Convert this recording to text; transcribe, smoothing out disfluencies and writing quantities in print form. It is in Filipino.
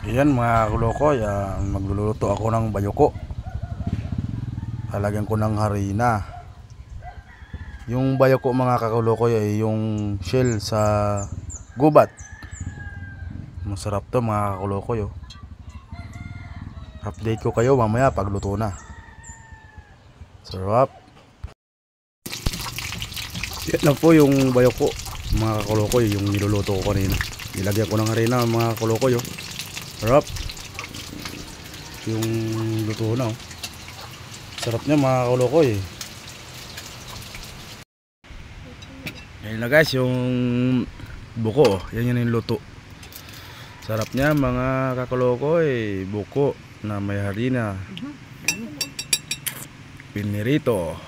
Ayan mga kalokoy, magluluto ako ng bayoko. Lalagyan ko ng harina. Yung bayoko mga kakalokoy ay yung shell sa gubat. Masarap to mga kakalokoy. Update ko kayo mamaya pagluto na. Sarap. Yan na po yung bayoko mga kakalokoy, yung niluluto ko kanina. Nilagyan ko ng harina mga kakalokoy. Sarap. Yung luto na. Sarap niya mga kakalokoy. Ayan na guys, yung buko. Yan yung luto. Sarap niya mga kakalokoy. Buko na may harina. Pinirito.